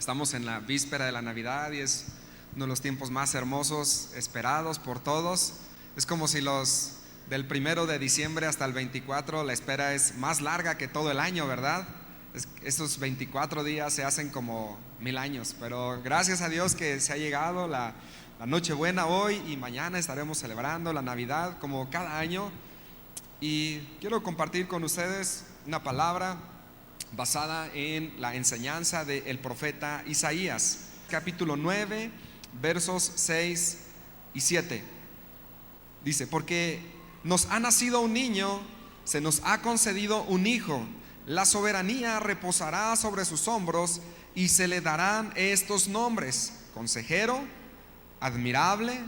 Estamos en la víspera de la Navidad y es uno de los tiempos más hermosos, esperados por todos. Es como si del 1 de diciembre hasta el 24, la espera es más larga que todo el año, ¿verdad? Esos 24 días se hacen como 1000 años, pero gracias a Dios que se ha llegado la Nochebuena hoy, y mañana estaremos celebrando la Navidad como cada año. Y quiero compartir con ustedes una palabra basada en la enseñanza del profeta Isaías, capítulo 9, versos 6 y 7. Dice: porque nos ha nacido un niño, se nos ha concedido un hijo, la soberanía reposará sobre sus hombros, y se le darán estos nombres: Consejero, Admirable,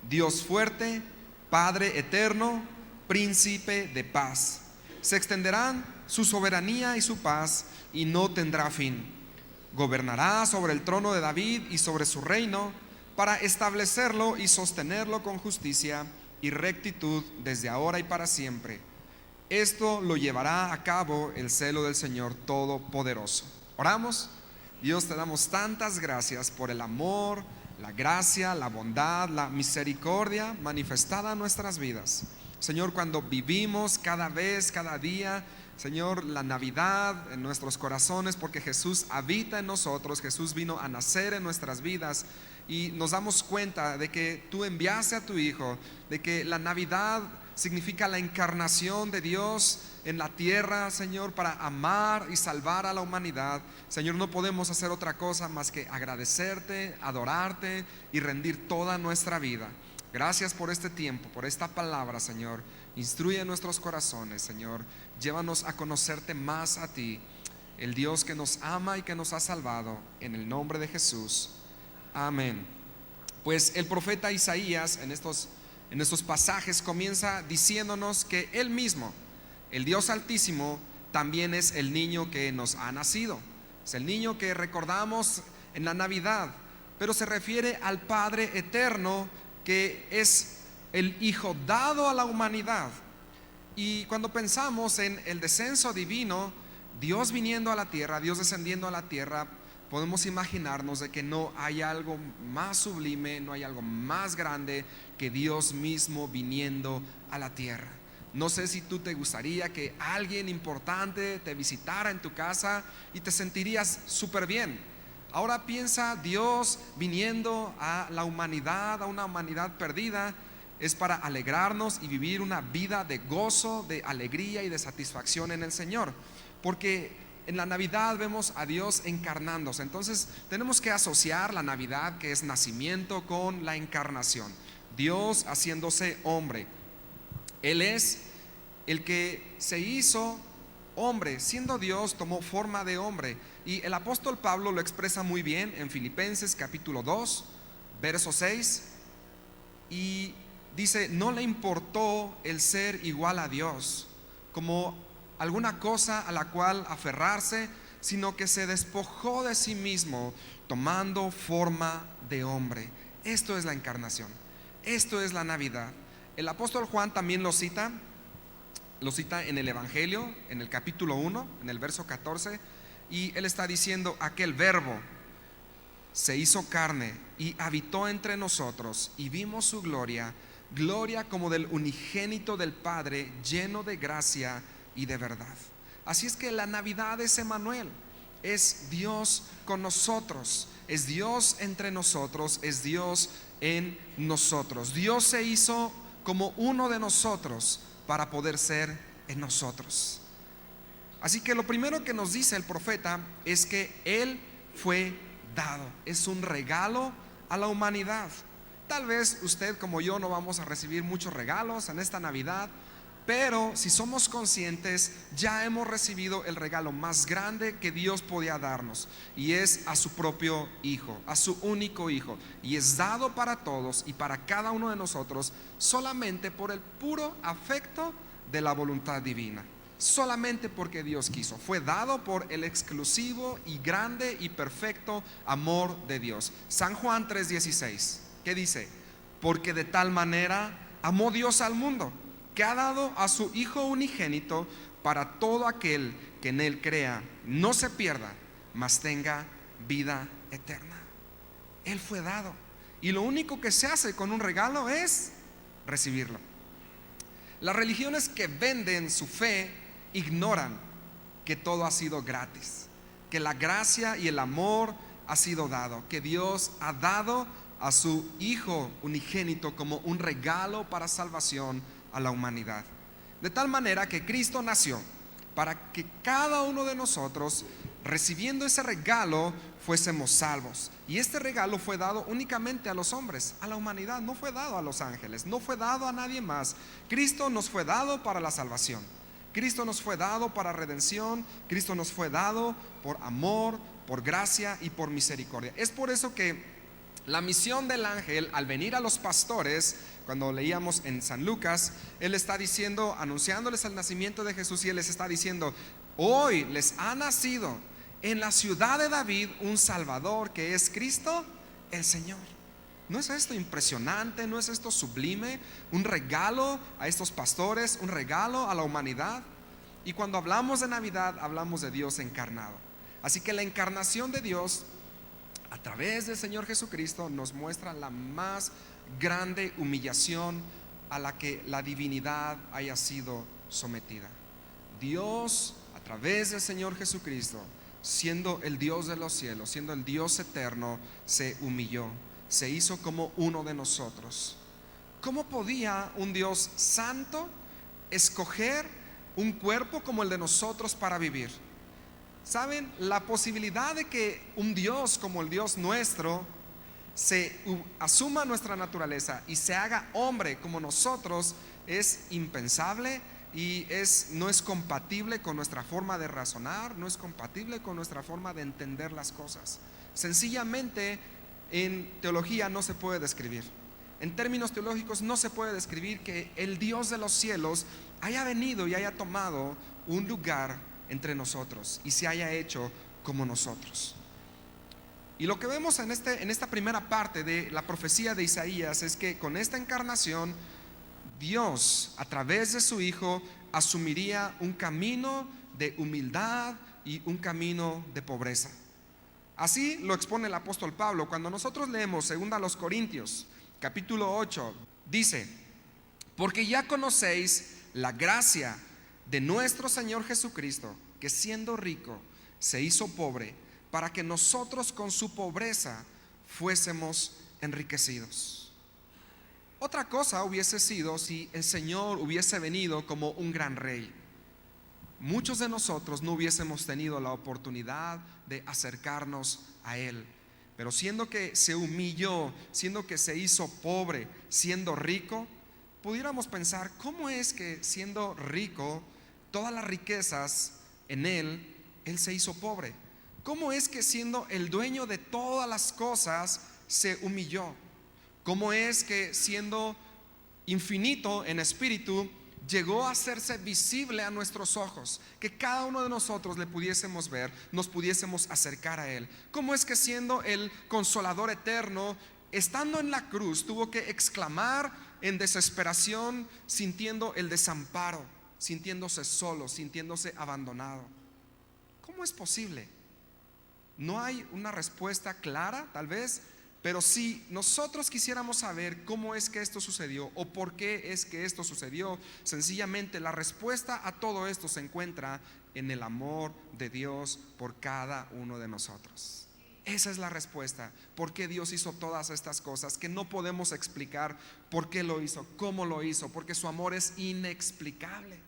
Dios fuerte, Padre eterno, Príncipe de paz. Se extenderán su soberanía y su paz, y no tendrá fin. Gobernará sobre el trono de David y sobre su reino, para establecerlo y sostenerlo con justicia y rectitud desde ahora y para siempre. Esto lo llevará a cabo el celo del Señor Todopoderoso. Oramos. Dios, te damos tantas gracias por el amor, la gracia, la bondad, la misericordia manifestada en nuestras vidas. Señor, cuando vivimos cada vez, cada día, Señor, la Navidad en nuestros corazones, porque Jesús habita en nosotros, Jesús vino a nacer en nuestras vidas, y nos damos cuenta de que tú enviaste a tu Hijo, de que la Navidad significa la encarnación de Dios en la tierra, Señor, para amar y salvar a la humanidad. Señor, no podemos hacer otra cosa más que agradecerte, adorarte y rendir toda nuestra vida. Gracias por este tiempo, por esta palabra, Señor. Instruye nuestros corazones, Señor. Llévanos a conocerte más a ti, el Dios que nos ama y que nos ha salvado, en el nombre de Jesús. Amén. Pues el profeta Isaías en estos pasajes comienza diciéndonos que Él mismo, el Dios Altísimo, también es el niño que nos ha nacido. Es el niño que recordamos en la Navidad, pero se refiere al Padre eterno, que es el Hijo dado a la humanidad. Y cuando pensamos en el descenso divino, Dios viniendo a la tierra, Dios descendiendo a la tierra, podemos imaginarnos de que no hay algo más sublime, no hay algo más grande que Dios mismo viniendo a la tierra. No sé si tú te gustaría que alguien importante te visitara en tu casa y te sentirías súper bien. Ahora piensa, Dios viniendo a la humanidad, a una humanidad perdida, es para alegrarnos y vivir una vida de gozo, de alegría y de satisfacción en el Señor. Porque en la Navidad vemos a Dios encarnándose. Entonces tenemos que asociar la Navidad, que es nacimiento, con la encarnación. Dios haciéndose hombre. Él es el que se hizo hombre, siendo Dios tomó forma de hombre. Y el apóstol Pablo lo expresa muy bien en Filipenses capítulo 2, verso 6, y dice: no le importó el ser igual a Dios como alguna cosa a la cual aferrarse, sino que se despojó de sí mismo, tomando forma de hombre. Esto es la encarnación, esto es la Navidad. El apóstol Juan también lo cita en el Evangelio, en el capítulo 1, en el verso 14, y él está diciendo: aquel verbo se hizo carne y habitó entre nosotros, y vimos su gloria, gloria como del unigénito del Padre, lleno de gracia y de verdad. Así es que la Navidad es Emmanuel, es Dios con nosotros, es Dios entre nosotros, es Dios en nosotros. Dios se hizo como uno de nosotros para poder ser en nosotros. Así que lo primero que nos dice el profeta es que Él fue dado, es un regalo a la humanidad. Tal vez usted como yo no vamos a recibir muchos regalos en esta Navidad, pero si somos conscientes, ya hemos recibido el regalo más grande que Dios podía darnos, y es a su propio Hijo, a su único Hijo, y es dado para todos y para cada uno de nosotros solamente por el puro afecto de la voluntad divina. Solamente porque Dios quiso. Fue dado por el exclusivo y grande y perfecto amor de Dios. San Juan 3:16, ¿qué dice? Porque de tal manera amó Dios al mundo, que ha dado a su Hijo unigénito, para todo aquel que en Él crea no se pierda, mas tenga vida eterna. Él fue dado. Y lo único que se hace con un regalo es recibirlo. Las religiones que venden su fe ignoran que todo ha sido gratis, que la gracia y el amor ha sido dado, que Dios ha dado a su Hijo unigénito como un regalo para salvación a la humanidad. De tal manera que Cristo nació para que cada uno de nosotros, recibiendo ese regalo, fuésemos salvos. Y este regalo fue dado únicamente a los hombres, a la humanidad. No fue dado a los ángeles, no fue dado a nadie más. Cristo nos fue dado para la salvación. Cristo nos fue dado para redención. Cristo nos fue dado por amor, por gracia y por misericordia. Es por eso que la misión del ángel al venir a los pastores, cuando leíamos en San Lucas, él está diciendo, anunciándoles el nacimiento de Jesús, y él les está diciendo: hoy les ha nacido en la ciudad de David un Salvador, que es Cristo el Señor. ¿No es esto impresionante? ¿No es esto sublime? Un regalo a estos pastores, un regalo a la humanidad. Y cuando hablamos de Navidad, hablamos de Dios encarnado. Así que la encarnación de Dios a través del Señor Jesucristo nos muestra la más grande humillación a la que la divinidad haya sido sometida. Dios, a través del Señor Jesucristo, siendo el Dios de los cielos, siendo el Dios eterno, se humilló, se hizo como uno de nosotros. ¿Cómo podía un Dios santo escoger un cuerpo como el de nosotros para vivir? ¿Saben? La posibilidad de que un Dios como el Dios nuestro se asuma nuestra naturaleza y se haga hombre como nosotros es impensable y no es compatible con nuestra forma de razonar, no es compatible con nuestra forma de entender las cosas. Sencillamente, en teología no se puede describir. En términos teológicos no se puede describir que el Dios de los cielos haya venido y haya tomado un lugar entre nosotros y se haya hecho como nosotros. Y lo que vemos en esta primera parte de la profecía de Isaías es que con esta encarnación, Dios, a través de su Hijo, asumiría un camino de humildad y un camino de pobreza. Así lo expone el apóstol Pablo. Cuando nosotros leemos 2 Corintios capítulo 8, dice: porque ya conocéis la gracia de nuestro Señor Jesucristo, que siendo rico se hizo pobre, para que nosotros con su pobreza fuésemos enriquecidos. Otra cosa hubiese sido si el Señor hubiese venido como un gran rey. Muchos de nosotros no hubiésemos tenido la oportunidad de acercarnos a Él. Pero siendo que se humilló, siendo que se hizo pobre, siendo rico, pudiéramos pensar: ¿cómo es que siendo rico, todas las riquezas en Él se hizo pobre? ¿Cómo es que siendo el dueño de todas las cosas se humilló? ¿Cómo es que siendo infinito en espíritu llegó a hacerse visible a nuestros ojos, que cada uno de nosotros le pudiésemos ver, nos pudiésemos acercar a Él? ¿Cómo es que siendo el Consolador eterno, estando en la cruz, tuvo que exclamar en desesperación, sintiendo el desamparo, sintiéndose solo, sintiéndose abandonado? ¿Cómo es posible? No hay una respuesta clara, tal vez, pero si nosotros quisiéramos saber cómo es que esto sucedió o por qué es que esto sucedió, sencillamente la respuesta a todo esto se encuentra en el amor de Dios por cada uno de nosotros. Esa es la respuesta. ¿Por qué Dios hizo todas estas cosas que no podemos explicar? ¿Por qué lo hizo? ¿Cómo lo hizo? Porque su amor es inexplicable,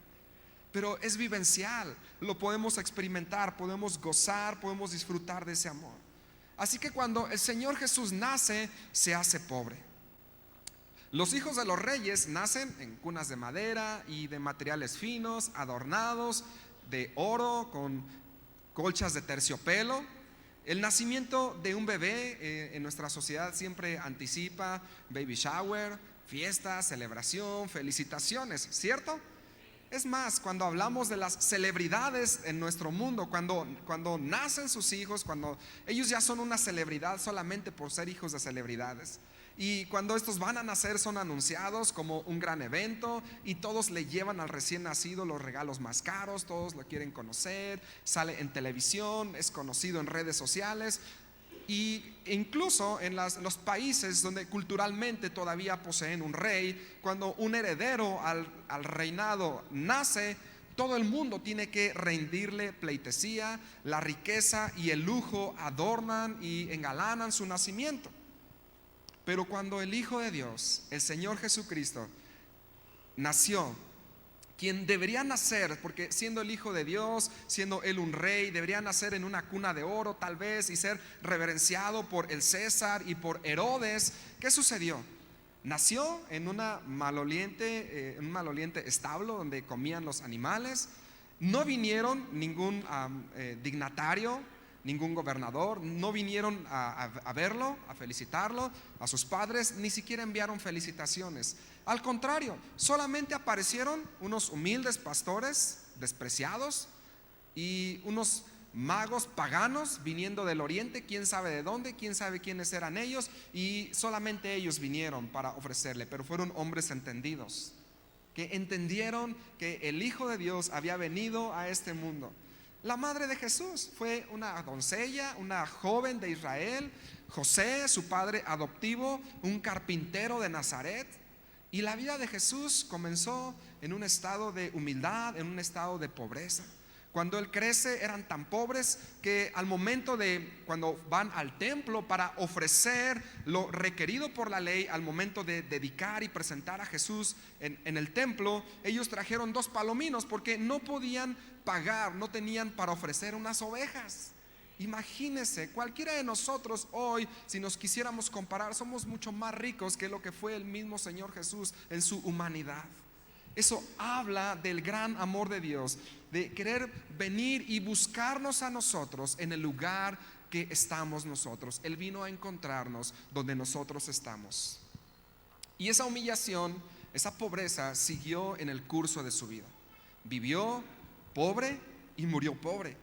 pero es vivencial. Lo podemos experimentar, podemos gozar, podemos disfrutar de ese amor. Así que cuando el Señor Jesús nace, se hace pobre. Los hijos de los reyes nacen en cunas de madera y de materiales finos, adornados de oro, con colchas de terciopelo. El nacimiento de un bebé en nuestra sociedad siempre anticipa baby shower, fiesta, celebración, felicitaciones, ¿cierto? Es más, cuando hablamos de las celebridades en nuestro mundo, cuando nacen sus hijos, cuando ellos ya son una celebridad solamente por ser hijos de celebridades, y cuando estos van a nacer son anunciados como un gran evento y todos le llevan al recién nacido los regalos más caros, todos lo quieren conocer, sale en televisión, es conocido en redes sociales. Y incluso en los países donde culturalmente todavía poseen un rey, cuando un heredero al reinado nace, todo el mundo tiene que rendirle pleitesía. La riqueza y el lujo adornan y engalanan su nacimiento. Pero cuando el Hijo de Dios, el Señor Jesucristo, nació, quien debería nacer, porque siendo el Hijo de Dios, siendo Él un rey, debería nacer en una cuna de oro tal vez y ser reverenciado por el César y por Herodes. ¿Qué sucedió? Nació en un maloliente establo donde comían los animales. No vinieron ningún dignatario, ningún gobernador, no vinieron a verlo, a felicitarlo, a sus padres, ni siquiera enviaron felicitaciones. Al contrario, solamente aparecieron unos humildes pastores despreciados y unos magos paganos viniendo del oriente, quién sabe de dónde, quién sabe quiénes eran ellos, y solamente ellos vinieron para ofrecerle. Pero fueron hombres entendidos, que entendieron que el Hijo de Dios había venido a este mundo. La madre de Jesús fue una doncella, una joven de Israel. José, su padre adoptivo, un carpintero de Nazaret. Y la vida de Jesús comenzó en un estado de humildad, en un estado de pobreza. Cuando Él crece eran tan pobres que al momento de cuando van al templo para ofrecer lo requerido por la ley, al momento de dedicar y presentar a Jesús en el templo, ellos trajeron 2 palominos porque no podían pagar, no tenían para ofrecer unas ovejas. Imagínense, cualquiera de nosotros hoy, si nos quisiéramos comparar, somos mucho más ricos que lo que fue el mismo Señor Jesús en su humanidad. Eso habla del gran amor de Dios, de querer venir y buscarnos a nosotros en el lugar que estamos nosotros. Él vino a encontrarnos donde nosotros estamos. Y esa humillación, esa pobreza siguió en el curso de su vida. Vivió pobre y murió pobre.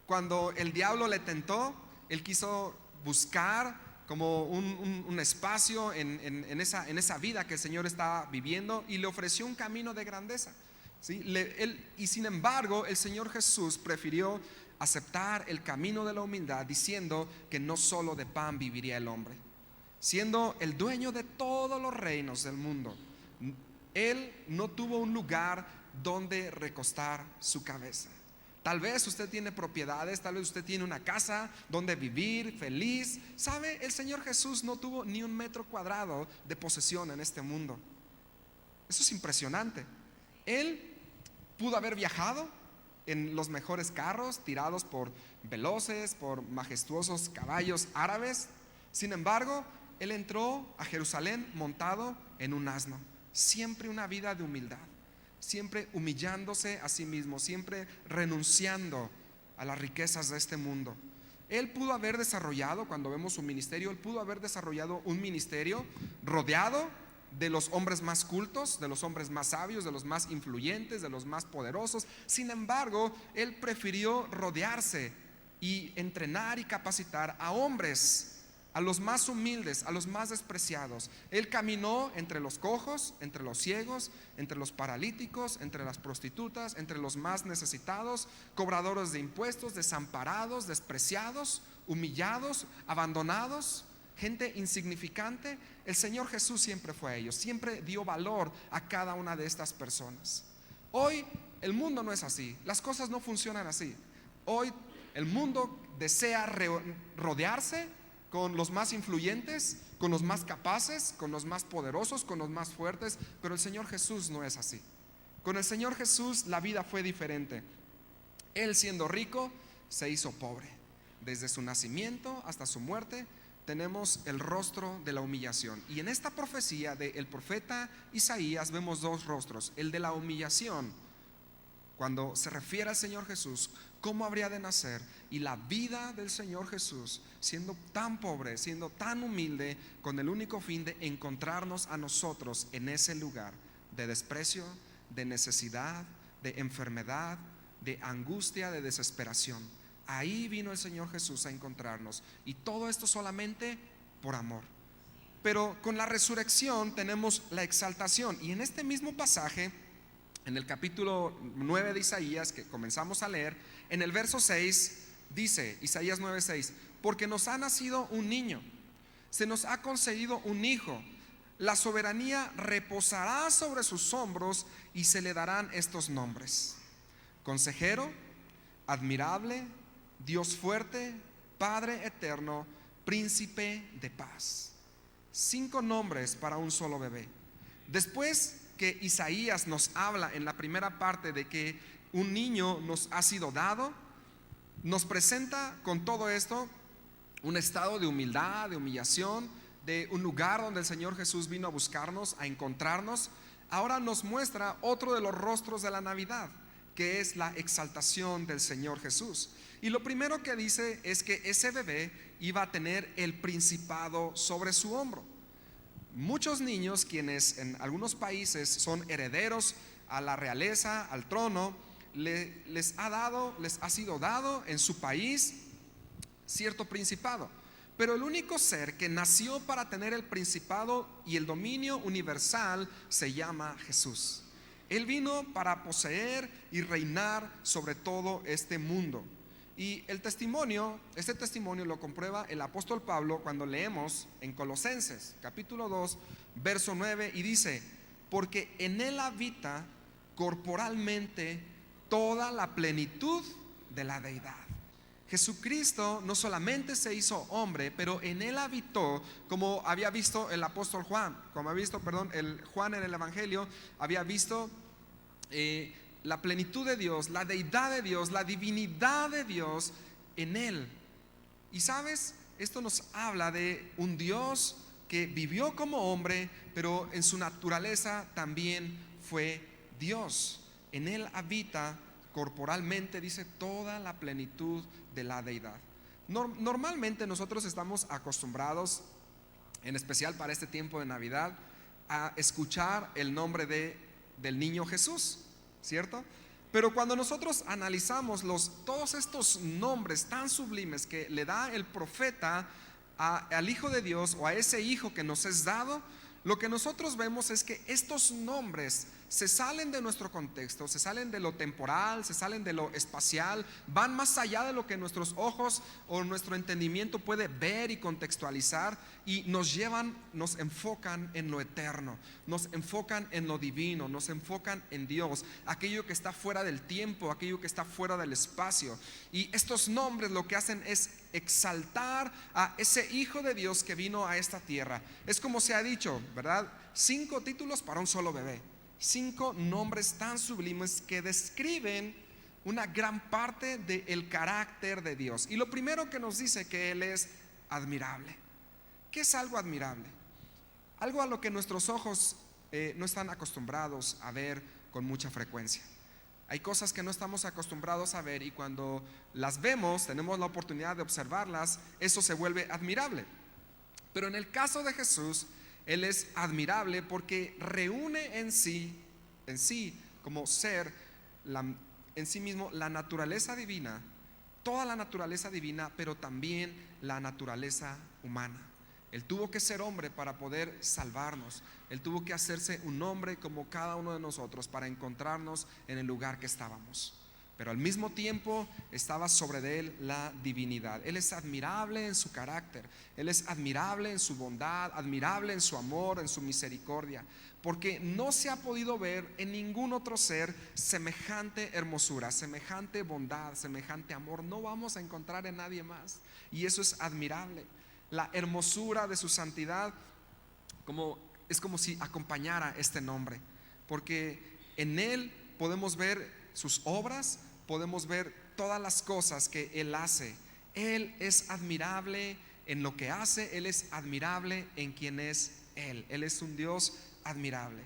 Cuando el diablo le tentó, él quiso buscar como un espacio en esa vida que el Señor estaba viviendo, y le ofreció un camino de grandeza, ¿sí? Y sin embargo el Señor Jesús prefirió aceptar el camino de la humildad, diciendo que no solo de pan viviría el hombre. Siendo el dueño de todos los reinos del mundo, Él no tuvo un lugar donde recostar su cabeza. Tal vez usted tiene propiedades, tal vez usted tiene una casa donde vivir feliz. ¿Sabe? El Señor Jesús no tuvo ni 1 metro cuadrado de posesión en este mundo. Eso es impresionante. Él pudo haber viajado en los mejores carros, tirados por veloces, por majestuosos caballos árabes. Sin embargo, Él entró a Jerusalén montado en un asno. Siempre una vida de humildad, siempre humillándose a sí mismo, siempre renunciando a las riquezas de este mundo. Él pudo haber desarrollado, cuando vemos su ministerio, Él pudo haber desarrollado un ministerio rodeado de los hombres más cultos, de los hombres más sabios, de los más influyentes, de los más poderosos. Sin embargo, Él prefirió rodearse y entrenar y capacitar a hombres, a los más humildes, a los más despreciados. Él caminó entre los cojos, entre los ciegos, entre los paralíticos, entre las prostitutas, entre los más necesitados, cobradores de impuestos, desamparados, despreciados, humillados, abandonados, gente insignificante. El Señor Jesús siempre fue a ellos, siempre dio valor a cada una de estas personas. Hoy el mundo no es así, las cosas no funcionan así. Hoy el mundo desea rodearse con los más influyentes, con los más capaces, con los más poderosos, con los más fuertes, pero el Señor Jesús no es así. Con el Señor Jesús la vida fue diferente. Él, siendo rico, se hizo pobre. Desde su nacimiento hasta su muerte tenemos el rostro de la humillación. Y en esta profecía del profeta Isaías vemos 2 rostros: el de la humillación, cuando se refiere al Señor Jesús, cómo habría de nacer, y la vida del Señor Jesús siendo tan pobre, siendo tan humilde, con el único fin de encontrarnos a nosotros en ese lugar de desprecio, de necesidad, de enfermedad, de angustia, de desesperación. Ahí vino el Señor Jesús a encontrarnos, y todo esto solamente por amor. Pero con la resurrección tenemos la exaltación, y en este mismo pasaje, en el capítulo 9 de Isaías, que comenzamos a leer, en el verso 6 dice, Isaías 9:6: porque nos ha nacido un niño, se nos ha concedido un hijo. La soberanía reposará sobre sus hombros y se le darán estos nombres: Consejero, Admirable, Dios fuerte, Padre eterno, Príncipe de paz. 5 nombres para un solo bebé. Después que Isaías nos habla en la primera parte de que un niño nos ha sido dado, nos presenta con todo esto un estado de humildad, de humillación, de un lugar donde el Señor Jesús vino a buscarnos, a encontrarnos. Ahora nos muestra otro de los rostros de la Navidad, que es la exaltación del Señor Jesús. Y lo primero que dice es que ese bebé iba a tener el principado sobre su hombro. Muchos niños, quienes en algunos países son herederos a la realeza, al trono, les ha sido dado en su país cierto principado. Pero el único ser que nació para tener el principado y el dominio universal se llama Jesús. Él vino para poseer y reinar sobre todo este mundo. Y este testimonio lo comprueba el apóstol Pablo cuando leemos en Colosenses capítulo 2 verso 9, y dice: porque en él habita corporalmente toda la plenitud de la deidad. Jesucristo no solamente se hizo hombre, pero en él habitó, como había visto el apóstol Juan, el Juan en el Evangelio había visto la plenitud de Dios, la deidad de Dios, la divinidad de Dios en él. Y sabes, esto nos habla de un Dios que vivió como hombre, pero en su naturaleza también fue Dios. En él habita corporalmente, dice, toda la plenitud de la deidad. Normalmente nosotros estamos acostumbrados, en especial para este tiempo de Navidad, a escuchar el nombre del niño Jesús, ¿cierto? Pero cuando nosotros analizamos todos estos nombres tan sublimes que le da el profeta al Hijo de Dios, o a ese Hijo que nos es dado, lo que nosotros vemos es que estos nombres se salen de nuestro contexto, se salen de lo temporal, se salen de lo espacial, van más allá de lo que nuestros ojos o nuestro entendimiento puede ver y contextualizar, y nos enfocan en lo eterno, nos enfocan en lo divino, nos enfocan en Dios, aquello que está fuera del tiempo, aquello que está fuera del espacio. Y estos nombres lo que hacen es exaltar a ese Hijo de Dios que vino a esta tierra. Es como se ha dicho, ¿verdad? 5 títulos para un solo bebé. 5 nombres tan sublimes que describen una gran parte del carácter de Dios. Y lo primero que nos dice que Él es admirable. ¿Qué es algo admirable? Algo a lo que nuestros ojos no están acostumbrados a ver con mucha frecuencia. Hay cosas que no estamos acostumbrados a ver, y cuando las vemos, tenemos la oportunidad de observarlas, eso se vuelve admirable. Pero en el caso de Jesús, Él es admirable porque reúne en sí como ser, en sí mismo, la naturaleza divina, toda la naturaleza divina, pero también la naturaleza humana. Él tuvo que ser hombre para poder salvarnos. Él tuvo que hacerse un hombre como cada uno de nosotros para encontrarnos en el lugar que estábamos. Pero al mismo tiempo estaba sobre de él la divinidad. Él es admirable en su carácter, Él es admirable en su bondad, admirable en su amor, en su misericordia, porque no se ha podido ver en ningún otro ser semejante hermosura, semejante bondad, semejante amor. No vamos a encontrar en nadie más, y eso es admirable. La hermosura de su santidad es como si acompañara este nombre, porque en Él podemos ver sus obras, podemos ver todas las cosas que Él hace. Él es admirable en lo que hace, Él es admirable en quien es Él. Él es un Dios admirable.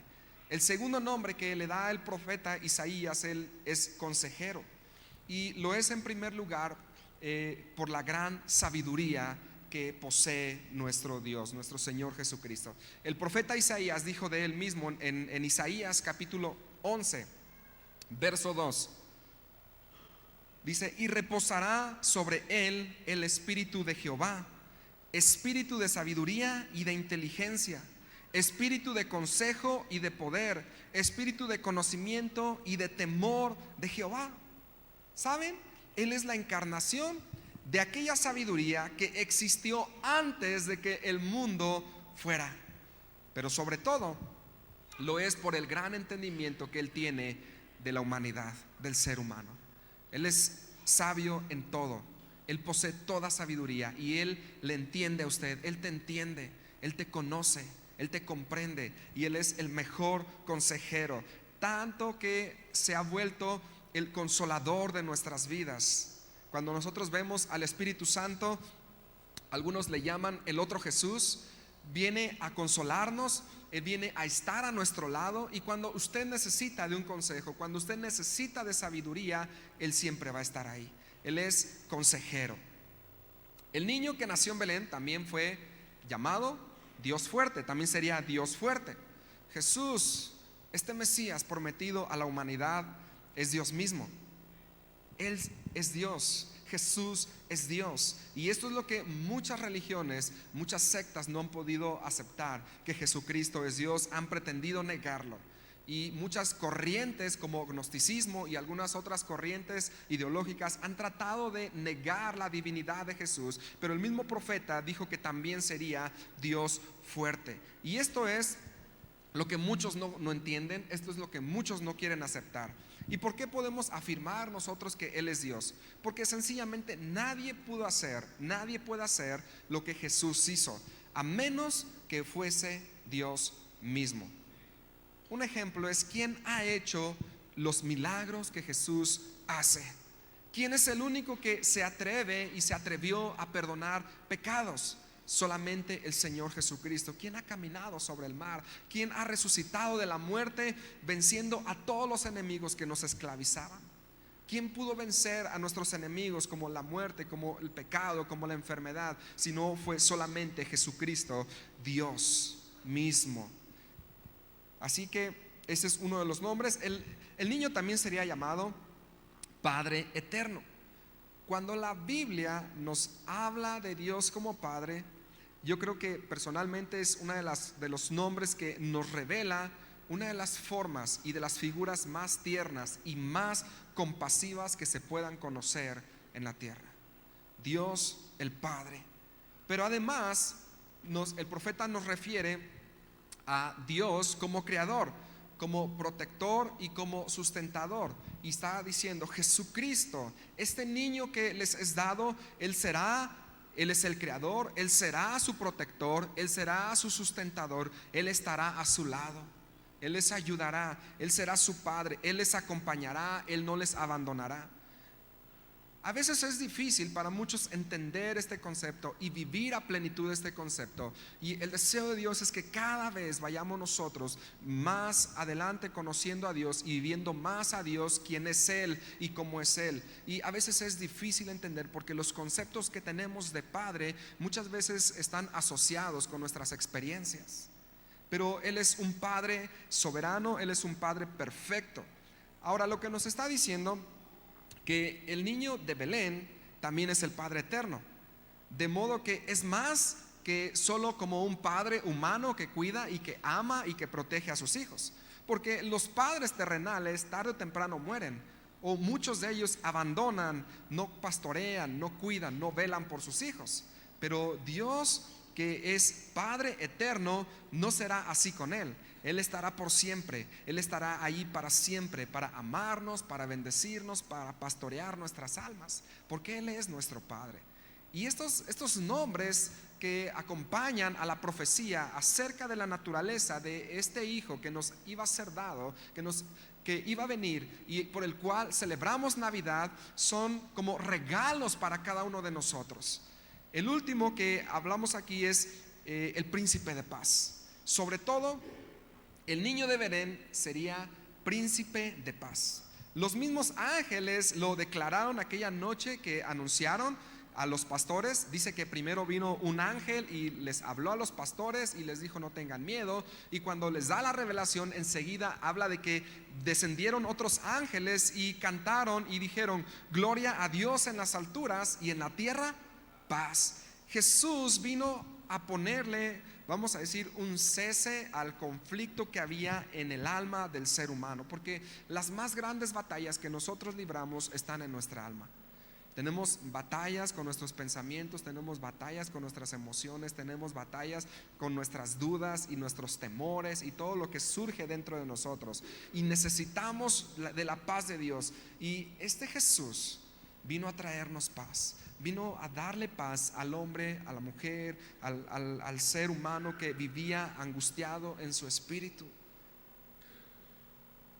El segundo nombre que le da el profeta Isaías, Él es consejero, y lo es en primer lugar por la gran sabiduría que posee nuestro Dios, nuestro Señor Jesucristo. El profeta Isaías dijo de Él mismo en Isaías capítulo 11 verso 2, dice: y reposará sobre él el espíritu de Jehová, espíritu de sabiduría y de inteligencia, espíritu de consejo y de poder, espíritu de conocimiento y de temor de Jehová. ¿Saben? Él es la encarnación de aquella sabiduría que existió antes de que el mundo fuera. Pero sobre todo, lo es por el gran entendimiento que Él tiene de la humanidad, del ser humano. Él es sabio en todo. Él posee toda sabiduría y Él le entiende a usted. Él te entiende, Él te conoce, Él te comprende y Él es el mejor consejero. Tanto que se ha vuelto el consolador de nuestras vidas. Cuando nosotros vemos al Espíritu Santo, algunos le llaman el otro Jesús. Viene a consolarnos, Él viene a estar a nuestro lado, y cuando usted necesita de un consejo, cuando usted necesita de sabiduría, Él siempre va a estar ahí. Él es consejero. El niño que nació en Belén también fue llamado Dios fuerte, también sería Dios fuerte. Jesús, este Mesías prometido a la humanidad, es Dios mismo. Él es Dios. Jesús es Dios. Y esto es lo que muchas religiones, muchas sectas no han podido aceptar, que Jesucristo es Dios, han pretendido negarlo. Y muchas corrientes como gnosticismo y algunas otras corrientes ideológicas han tratado de negar la divinidad de Jesús, pero el mismo profeta dijo que también sería Dios fuerte. Y esto es lo que muchos no entienden, esto es lo que muchos no quieren aceptar. ¿Y por qué podemos afirmar nosotros que Él es Dios? Porque sencillamente nadie puede hacer lo que Jesús hizo, a menos que fuese Dios mismo. Un ejemplo es: ¿quién ha hecho los milagros que Jesús hace? ¿Quién es el único que se atreve y se atrevió a perdonar pecados? Solamente el Señor Jesucristo. ¿Quién ha caminado sobre el mar? ¿Quién ha resucitado de la muerte, venciendo a todos los enemigos que nos esclavizaban? ¿Quién pudo vencer a nuestros enemigos, como la muerte, como el pecado, como la enfermedad, si no fue solamente Jesucristo, Dios mismo? Así que ese es uno de los nombres. El niño también sería llamado Padre Eterno. Cuando la Biblia nos habla de Dios como Padre, yo creo que personalmente es una de los nombres que nos revela una de las formas y de las figuras más tiernas y más compasivas que se puedan conocer en la tierra. Dios el Padre. Pero además el profeta nos refiere a Dios como creador, como protector y como sustentador. Y está diciendo: Jesucristo, este niño que les es dado, Él es el creador, Él será su protector, Él será su sustentador, Él estará a su lado, Él les ayudará, Él será su padre, Él les acompañará, Él no les abandonará. A veces es difícil para muchos entender este concepto y vivir a plenitud este concepto. Y el deseo de Dios es que cada vez vayamos nosotros más adelante conociendo a Dios y viviendo más a Dios, quién es Él y cómo es Él. Y a veces es difícil entender porque los conceptos que tenemos de Padre muchas veces están asociados con nuestras experiencias. Pero Él es un Padre soberano, Él es un Padre perfecto. Ahora, lo que nos está diciendo que el niño de Belén también es el Padre eterno, de modo que es más que solo como un padre humano que cuida y que ama y que protege a sus hijos, porque los padres terrenales tarde o temprano mueren, o muchos de ellos abandonan, no pastorean, no cuidan, no velan por sus hijos. Pero Dios, que es Padre eterno, no será así con Él. Él estará por siempre, Él estará ahí para siempre, para amarnos, para bendecirnos, para pastorear nuestras almas, porque Él es nuestro Padre. Y estos nombres que acompañan a la profecía acerca de la naturaleza de este Hijo que nos iba a ser dado, que iba a venir y por el cual celebramos Navidad, son como regalos para cada uno de nosotros. El último que hablamos aquí es el príncipe de paz. Sobre todo, el niño de Belén sería príncipe de paz. Los mismos ángeles lo declararon aquella noche que anunciaron a los pastores. Dice que primero vino un ángel y les habló a los pastores y les dijo: no tengan miedo. Y cuando les da la revelación, enseguida habla de que descendieron otros ángeles y cantaron y dijeron: gloria a Dios en las alturas y en la tierra paz. Jesús vino a ponerle, vamos a decir, un cese al conflicto que había en el alma del ser humano, porque las más grandes batallas que nosotros libramos están en nuestra alma. Tenemos batallas con nuestros pensamientos, tenemos batallas con nuestras emociones, tenemos batallas con nuestras dudas y nuestros temores y todo lo que surge dentro de nosotros. Y necesitamos de la paz de Dios. Y este Jesús vino a traernos paz, vino a darle paz al hombre, a la mujer, al ser humano que vivía angustiado en su espíritu.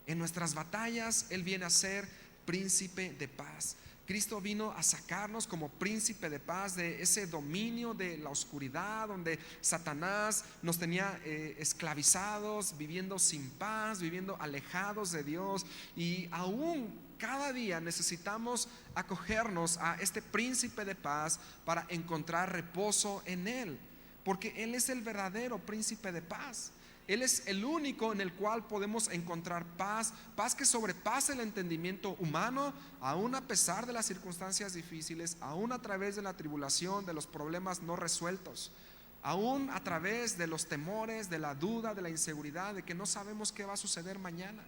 En nuestras batallas Él viene a ser príncipe de paz. Cristo vino a sacarnos como príncipe de paz de ese dominio de la oscuridad donde Satanás nos tenía esclavizados, viviendo sin paz, viviendo alejados de Dios. Y aún cada día necesitamos acogernos a este príncipe de paz para encontrar reposo en Él, porque Él es el verdadero príncipe de paz. Él es el único en el cual podemos encontrar paz, paz que sobrepasa el entendimiento humano, aún a pesar de las circunstancias difíciles, aún a través de la tribulación, de los problemas no resueltos, aún a través de los temores, de la duda, de la inseguridad, de que no sabemos qué va a suceder mañana.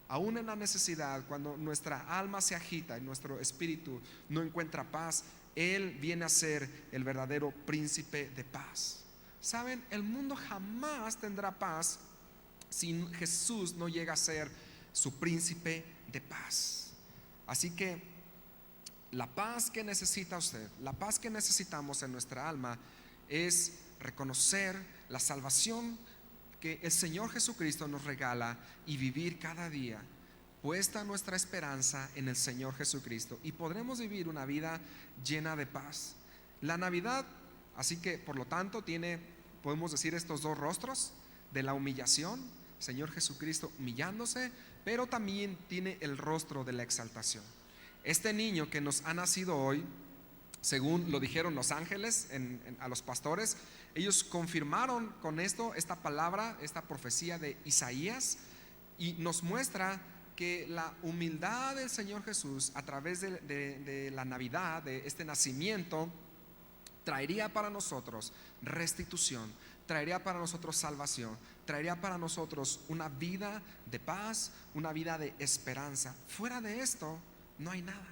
Aún en la necesidad, cuando nuestra alma se agita y nuestro espíritu no encuentra paz, Él viene a ser el verdadero príncipe de paz. Saben, el mundo jamás tendrá paz si Jesús no llega a ser su príncipe de paz. Así que la paz que necesita usted, la paz que necesitamos en nuestra alma, es reconocer la salvación que el Señor Jesucristo nos regala y vivir cada día puesta nuestra esperanza en el Señor Jesucristo, y podremos vivir una vida llena de paz. La Navidad, así que por lo tanto, podemos decir, estos dos rostros de la humillación, Señor Jesucristo humillándose, pero también tiene el rostro de la exaltación. Este niño que nos ha nacido hoy, según lo dijeron los ángeles a los pastores, ellos confirmaron con esto, esta palabra, esta profecía de Isaías, y nos muestra que la humildad del Señor Jesús a través de la Navidad, de este nacimiento, traería para nosotros restitución, traería para nosotros salvación, traería para nosotros una vida de paz, una vida de esperanza. Fuera de esto no hay nada.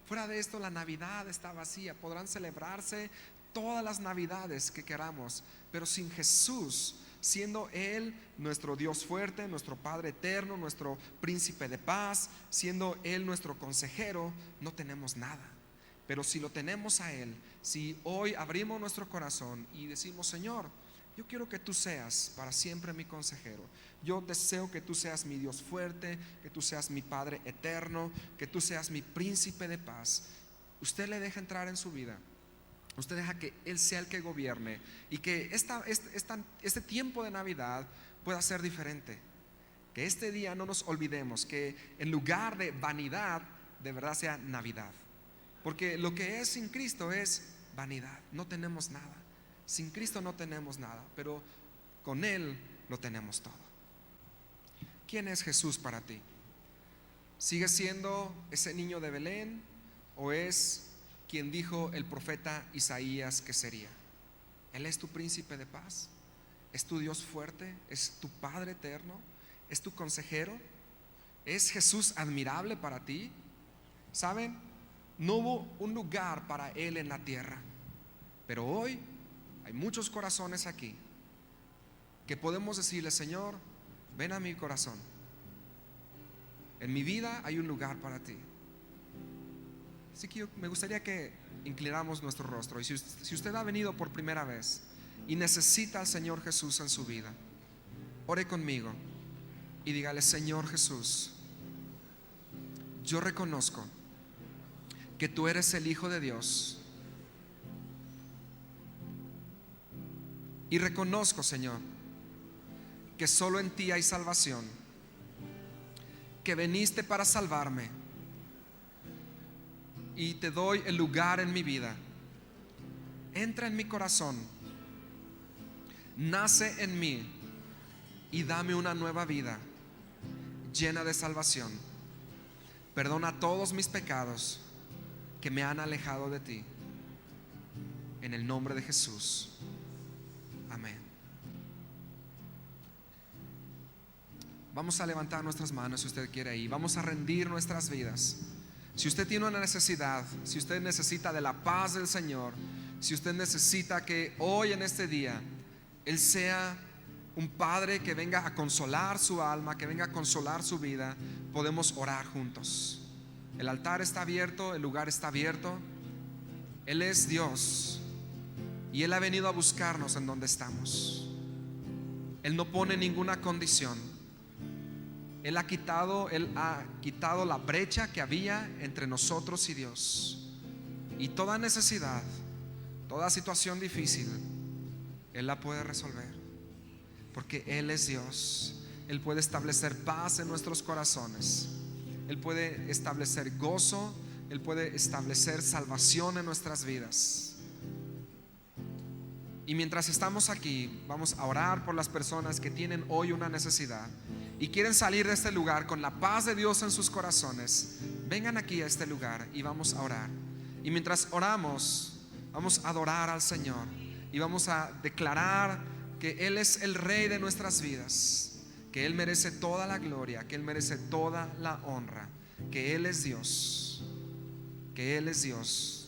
Fuera de esto la Navidad está vacía. Podrán celebrarse todas las Navidades que queramos, pero sin Jesús, siendo Él nuestro Dios fuerte, nuestro Padre eterno, nuestro príncipe de paz, siendo Él nuestro consejero, no tenemos nada. Pero si lo tenemos a Él, si hoy abrimos nuestro corazón y decimos: Señor, yo quiero que tú seas para siempre mi consejero, yo deseo que tú seas mi Dios fuerte, que tú seas mi Padre eterno, que tú seas mi príncipe de paz, usted le deja entrar en su vida, usted deja que Él sea el que gobierne, y que este tiempo de Navidad pueda ser diferente. Que este día no nos olvidemos que en lugar de vanidad, de verdad sea Navidad. Porque lo que es sin Cristo es vanidad. No tenemos nada. Sin Cristo no tenemos nada, pero con Él lo tenemos todo. ¿Quién es Jesús para ti? ¿Sigue siendo ese niño de Belén, o es quien dijo el profeta Isaías que sería? Él es tu príncipe de paz, es tu Dios fuerte, es tu Padre eterno, es tu consejero. ¿Es Jesús admirable para ti? ¿Saben? No hubo un lugar para Él en la tierra, pero hoy hay muchos corazones aquí que podemos decirle: Señor, ven a mi corazón, en mi vida hay un lugar para ti. Así que me gustaría que inclináramos nuestro rostro, y si usted ha venido por primera vez y necesita al Señor Jesús en su vida, ore conmigo y dígale: Señor Jesús, yo reconozco que tú eres el Hijo de Dios, y reconozco, Señor, que solo en ti hay salvación, que viniste para salvarme, y te doy el lugar en mi vida. Entra en mi corazón, nace en mí y dame una nueva vida llena de salvación. Perdona todos mis pecados que me han alejado de ti, en el nombre de Jesús. Amén. Vamos a levantar nuestras manos si usted quiere, y vamos a rendir nuestras vidas. Si usted tiene una necesidad, si usted necesita de la paz del Señor, si usted necesita que hoy en este día Él sea un Padre que venga a consolar su alma, que venga a consolar su vida, podemos orar juntos. El altar está abierto, el lugar está abierto. Él es Dios y Él ha venido a buscarnos en donde estamos. Él no pone ninguna condición. Él ha quitado la brecha que había entre nosotros y Dios. Y toda necesidad, toda situación difícil, Él la puede resolver, porque Él es Dios. Él puede establecer paz en nuestros corazones. Él puede establecer gozo. Él puede establecer salvación en nuestras vidas. Y mientras estamos aquí, vamos a orar por las personas que tienen hoy una necesidad y quieren salir de este lugar con la paz de Dios en sus corazones. Vengan aquí a este lugar y vamos a orar. Y mientras oramos, vamos a adorar al Señor y vamos a declarar que Él es el Rey de nuestras vidas, que Él merece toda la gloria, que Él merece toda la honra, que Él es Dios, que Él es Dios.